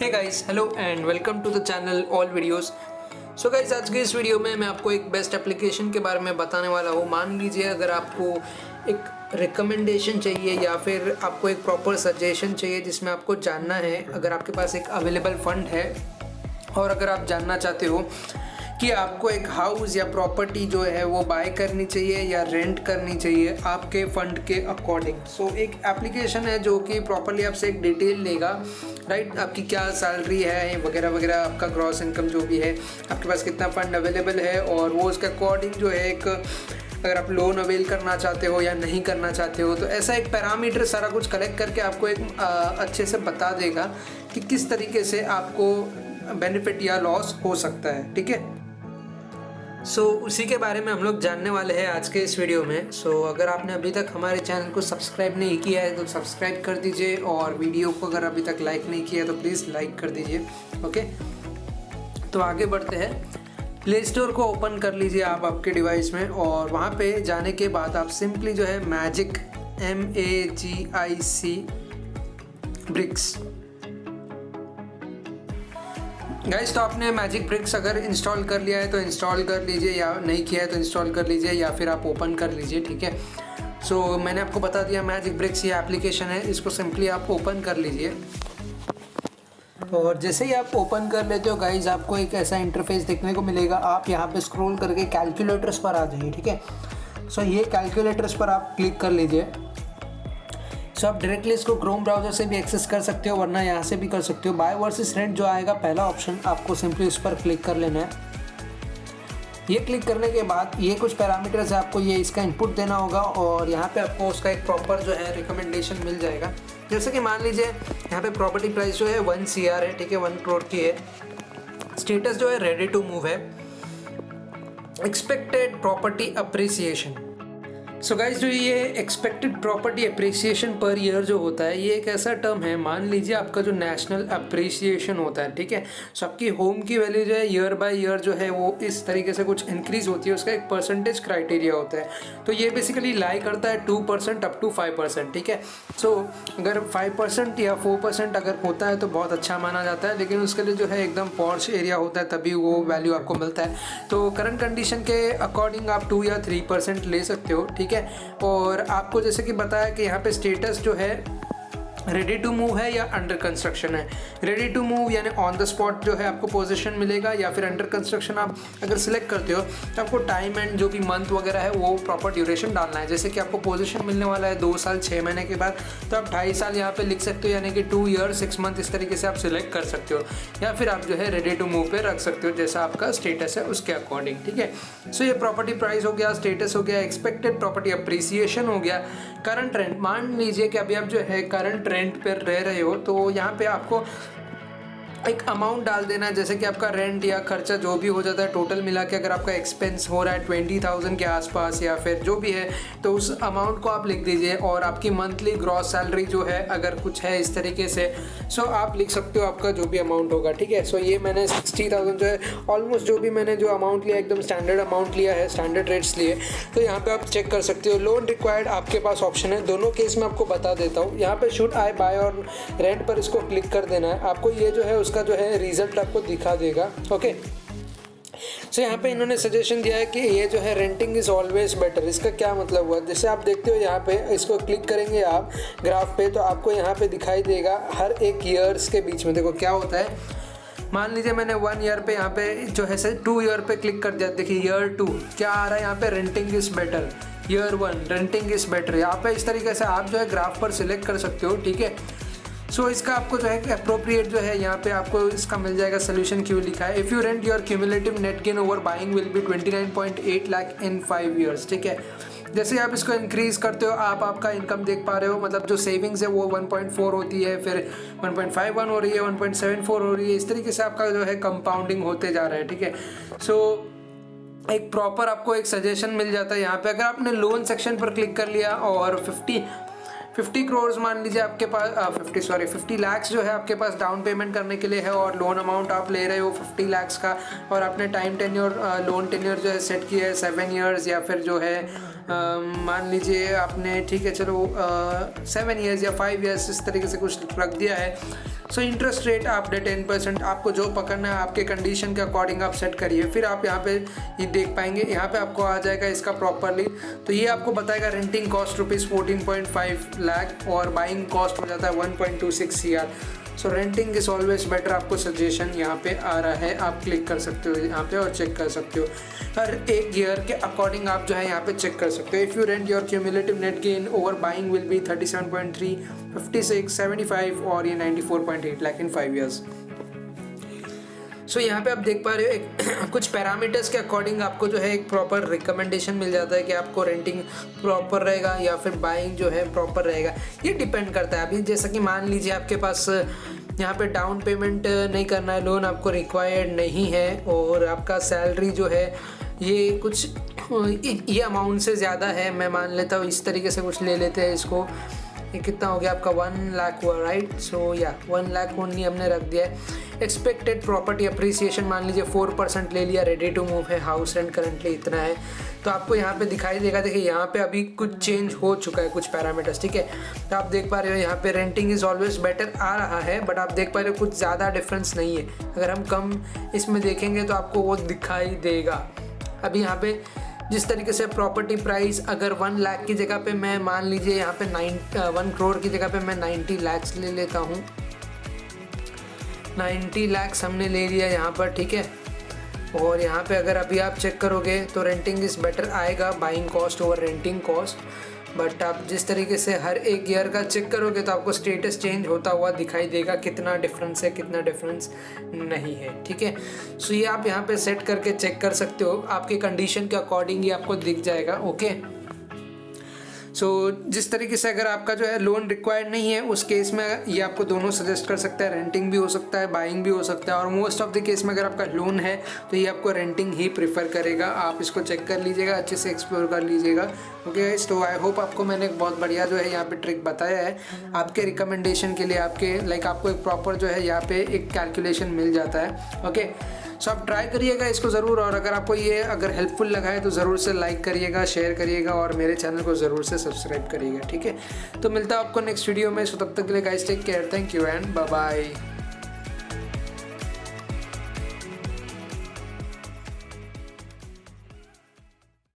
Hey guys, hello and welcome to the channel all videos. So guys, आज के इस video में मैं आपको एक बेस्ट एप्लीकेशन के बारे में बताने वाला हूँ। मान लीजिए अगर आपको एक रिकमेंडेशन चाहिए या फिर आपको एक प्रॉपर सजेशन चाहिए जिसमें आपको जानना है, अगर आपके पास एक अवेलेबल फंड है और अगर आप जानना चाहते हो कि आपको एक हाउस या प्रॉपर्टी जो है वो बाय करनी चाहिए या रेंट करनी चाहिए आपके फ़ंड के अकॉर्डिंग। सो एक एप्लीकेशन है जो कि प्रॉपरली आपसे एक डिटेल लेगा, राइट। आपकी क्या सैलरी है वगैरह वगैरह, आपका ग्रॉस इनकम जो भी है, आपके पास कितना फ़ंड अवेलेबल है, और वो उसके अकॉर्डिंग जो है एक अगर आप लोन अवेल करना चाहते हो या नहीं करना चाहते हो, तो ऐसा एक पैरामीटर सारा कुछ कलेक्ट करके आपको एक अच्छे से बता देगा कि किस तरीके से आपको बेनिफिट या लॉस हो सकता है, ठीक है। सो उसी के बारे में हम लोग जानने वाले हैं आज के इस वीडियो में। सो अगर आपने अभी तक हमारे चैनल को सब्सक्राइब नहीं किया है तो सब्सक्राइब कर दीजिए, और वीडियो को अगर अभी तक लाइक नहीं किया है तो प्लीज़ लाइक कर दीजिए, ओके। तो आगे बढ़ते हैं। प्ले स्टोर को ओपन कर लीजिए आप आपके डिवाइस में, और वहाँ पे जाने के बाद आप सिंपली जो है मैजिक MAGIC ब्रिक्स, गाइस, तो आपने मैजिक ब्रिक्स अगर इंस्टॉल कर लिया है तो इंस्टॉल कर लीजिए, या नहीं किया है तो इंस्टॉल कर लीजिए, या फिर आप ओपन कर लीजिए, ठीक है। सो मैंने आपको बता दिया मैजिक ब्रिक्स ये एप्लीकेशन है, इसको सिंपली आप ओपन कर लीजिए। और जैसे ही आप ओपन कर लेते हो गाइस, आपको एक ऐसा इंटरफेस देखने को मिलेगा। आप यहाँ पे स्क्रॉल करके कैलकुलेटर्स पर आ जाइए, ठीक है। सो ये कैलकुलेटर्स पर आप क्लिक कर लीजिए। सो आप डायरेक्टली इसको क्रोम ब्राउज़र से भी एक्सेस कर सकते हो, वरना यहाँ से भी कर सकते हो। बाय वर्सेस रेंट जो आएगा पहला ऑप्शन, आपको सिंपली उस पर क्लिक कर लेना है। ये क्लिक करने के बाद ये कुछ पैरामीटर्स है, आपको ये इसका इनपुट देना होगा, और यहाँ पे आपको उसका एक प्रॉपर जो है रिकमेंडेशन मिल जाएगा। जैसे कि मान लीजिए यहाँ पे प्रॉपर्टी प्राइस जो है 1 CR है, ठीक है, 1 करोड़ की है। स्टेटस जो है रेडी टू मूव है। Expected property appreciation. So guys, जो ये expected property appreciation per year जो होता है, ये एक ऐसा टर्म है, मान लीजिए आपका जो नेशनल अप्रिसिएशन होता है, ठीक है। सो आपकी होम की वैल्यू जो है ईयर बाय ईयर जो है वो इस तरीके से कुछ इंक्रीज होती है, उसका एक परसेंटेज क्राइटेरिया होता है। तो ये बेसिकली लाई करता है 2% अप टू 5%, ठीक है। सो अगर 5% या 4% अगर होता है तो बहुत अच्छा माना जाता है, लेकिन उसके लिए जो है एकदम पॉश एरिया होता है तभी वो वैल्यू आपको मिलता है। तो करंट कंडीशन के अकॉर्डिंग आप 2 या 3% ले सकते हो, ठीक है। और आपको जैसे कि बताया कि यहाँ पे स्टेटस जो है रेडी टू मूव है या अंडर कंस्ट्रक्शन है। रेडी टू मूव यानी ऑन द स्पॉट जो है आपको पोजीशन मिलेगा, या फिर अंडर कंस्ट्रक्शन आप अगर सिलेक्ट करते हो तो आपको टाइम एंड जो भी मंथ वगैरह है वो प्रॉपर ड्यूरेशन डालना है। जैसे कि आपको पोजीशन मिलने वाला है 2 साल 6 महीने के बाद, तो आप 2.5 साल यहाँ पे लिख सकते हो, यानी कि 2 ईयर 6 मंथ इस तरीके से आप सिलेक्ट कर सकते हो, या फिर आप जो है रेडी टू मूव पे रख सकते हो जैसा आपका स्टेटस है उसके अकॉर्डिंग, ठीक है। सो ये प्रॉपर्टी प्राइस हो गया, स्टेटस हो गया, एक्सपेक्टेड प्रॉपर्टी अप्रिसिएशन हो गया। करंट रेंट, मान लीजिए कि अभी आप जो है करंट रेंट पर रह रहे हो, तो यहाँ पे आपको एक अमाउंट डाल देना है। जैसे कि आपका रेंट या खर्चा जो भी हो जाता है टोटल मिला के, अगर आपका एक्सपेंस हो रहा है 20,000 के आसपास या फिर जो भी है, तो उस अमाउंट को आप लिख दीजिए। और आपकी मंथली ग्रॉस सैलरी जो है अगर कुछ है इस तरीके से, सो आप लिख सकते हो आपका जो भी अमाउंट होगा, ठीक है। सो ये मैंने 60,000 जो है ऑलमोस्ट जो भी मैंने जो अमाउंट लिया एकदम स्टैंडर्ड अमाउंट लिया है, स्टैंडर्ड रेट्स लिए। तो यहाँ पे आप चेक कर सकते हो। लोन रिक्वायर्ड आपके पास ऑप्शन है, दोनों केस में आपको बता देता हूँ। यहाँ पे शुड आई बाय और रेंट पर इसको क्लिक कर देना है। आपको ये जो है उसका जो है रिजल्ट आपको दिखा देगा, ओके। सो यहाँ पे इन्होंने सजेशन दिया है कि ये जो है रेंटिंग इज ऑलवेज बेटर। इसका क्या मतलब हुआ, जैसे आप देखते हो यहाँ पे इसको क्लिक करेंगे आप ग्राफ पे, तो आपको यहाँ पे दिखाई देगा हर एक ईयर्स के बीच में। देखो क्या होता है, मान लीजिए मैंने 1 ईयर पे यहाँ पे जो है 2 ईयर पे क्लिक कर दिया, देखिए ईयर 2 क्या आ रहा है यहाँ पे, renting is better. Year 1 renting is better. यहाँ पे इस तरीके से आप जो है ग्राफ पर सिलेक्ट कर सकते हो, ठीक है। सो इसका आपको जो है अप्रोप्रिएट जो है यहाँ पे आपको इसका मिल जाएगा सोल्यूशन। क्यों लिखा है, if you rent your cumulative net gain over buying will be 29.8 lakh in 5 years, ठीक है। जैसे आप इसको इंक्रीज़ करते हो, आप आपका इनकम देख पा रहे हो, मतलब जो सेविंग्स है वो 1.4 होती है, फिर 1.51 हो रही है, 1.74 हो रही है। इस तरीके से आपका जो है कंपाउंडिंग होते जा रहा है, ठीक है। सो एक प्रॉपर आपको एक सजेशन मिल जाता है यहाँ पे। अगर आपने लोन सेक्शन पर क्लिक कर लिया और 50 करोड़ मान लीजिए आपके पास 50 लाख जो है आपके पास डाउन पेमेंट करने के लिए है, और लोन अमाउंट आप ले रहे हो 50 लाख का, और आपने टाइम टेन्योर लोन टेन्योर जो है सेट किया है 7 ईयर्स, या फिर जो है मान लीजिए आपने ठीक है चलो 7 ईयर्स या 5 ईयर्स इस तरीके से कुछ रख दिया है। सो इंटरेस्ट रेट आपने 10%, आपको जो पकड़ना है आपके कंडीशन के अकॉर्डिंग आप सेट करिए। फिर आप यहाँ पे ये देख पाएंगे, यहाँ पे आपको आ जाएगा इसका प्रॉपरली, तो ये आपको बताएगा रेंटिंग कॉस्ट ₹14.5 लाख और बाइंग कॉस्ट हो जाता है 1.26 CR। So renting is always better, आपको सजेशन यहाँ पे आ रहा है, आप क्लिक कर सकते हो यहाँ पे और चेक कर सकते हो। हर एक ईयर के अकॉर्डिंग आप जो है यहाँ पे चेक कर सकते हो। If you rent your cumulative net gain over buying will be 37.3, 56, 75 और ये 94.8 लाख इन 5 ईयर्स। सो यहाँ पे आप देख पा रहे हो एक कुछ पैरामीटर्स के अकॉर्डिंग आपको जो है एक प्रॉपर रिकमेंडेशन मिल जाता है कि आपको रेंटिंग प्रॉपर रहेगा या फिर बाइंग जो है प्रॉपर रहेगा। ये डिपेंड करता है। अभी जैसा कि मान लीजिए आपके पास यहाँ पे डाउन पेमेंट नहीं करना है, लोन आपको रिक्वायर्ड नहीं है, और आपका सैलरी जो है ये कुछ ये अमाउंट से ज़्यादा है, मैं मान लेता हूँ इस तरीके से कुछ ले लेते हैं इसको। ये कितना हो गया आपका 1 लाख हुआ, राइट? सो या 1 लाख ओनली हमने रख दिया है। एक्सपेक्टेड प्रॉपर्टी अप्रिसिएशन मान लीजिए 4% ले लिया, रेडी टू मूव है, हाउस रेंट करंटली इतना है, तो आपको यहाँ पे दिखाई देगा। देखिए यहाँ पे अभी कुछ चेंज हो चुका है कुछ पैरामीटर्स, ठीक है। तो आप देख पा रहे हो यहाँ पे रेंटिंग इज़ ऑलवेज बेटर आ रहा है, बट आप देख पा रहे हो कुछ ज़्यादा डिफरेंस नहीं है। अगर हम कम इसमें देखेंगे तो आपको वो दिखाई देगा। अभी यहाँ पे जिस तरीके से प्रॉपर्टी प्राइस अगर 1 लाख की जगह पे मैं मान लीजिए यहाँ पे 1 करोड़ की जगह पे मैं 90 लाख ले लेता हूँ, 90 लाख हमने ले लिया यहाँ पर, ठीक है। और यहाँ पे अगर अभी आप चेक करोगे तो रेंटिंग इज़ बेटर आएगा, buying cost over renting cost. But आप जिस तरीके से हर एक ईयर का चेक करोगे तो आपको स्टेटस चेंज होता हुआ दिखाई देगा, कितना डिफरेंस है कितना डिफरेंस नहीं है, ठीक है। सो ये आप यहाँ पे सेट करके चेक कर सकते हो, आपके कंडीशन के अकॉर्डिंग ये आपको दिख जाएगा, ओके। सो जिस तरीके से अगर आपका जो है लोन रिक्वायर्ड नहीं है उस केस में ये आपको दोनों सजेस्ट कर सकता है, रेंटिंग भी हो सकता है, बाइंग भी हो सकता है, और मोस्ट ऑफ द केस में अगर आपका लोन है तो ये आपको रेंटिंग ही प्रीफर करेगा। आप इसको चेक कर लीजिएगा, अच्छे से एक्सप्लोर कर लीजिएगा, ओके गाइस। तो आई होप आपको मैंने एक बहुत बढ़िया जो है यहाँ पे ट्रिक बताया है आपके रिकमेंडेशन के लिए, आपके आपको एक प्रॉपर जो है यहाँ पे एक कैलकुलेशन मिल जाता है, ओके। सो आप ट्राई करिएगा इसको ज़रूर, और अगर आपको ये अगर हेल्पफुल लगा है तो ज़रूर से लाइक करिएगा, शेयर करिएगा, और मेरे चैनल को ज़रूर से सब्सक्राइब करिएगा, ठीक है। तो मिलता है आपको नेक्स्ट वीडियो में। सो तब तक के लिए guys take care, thank you and bye bye.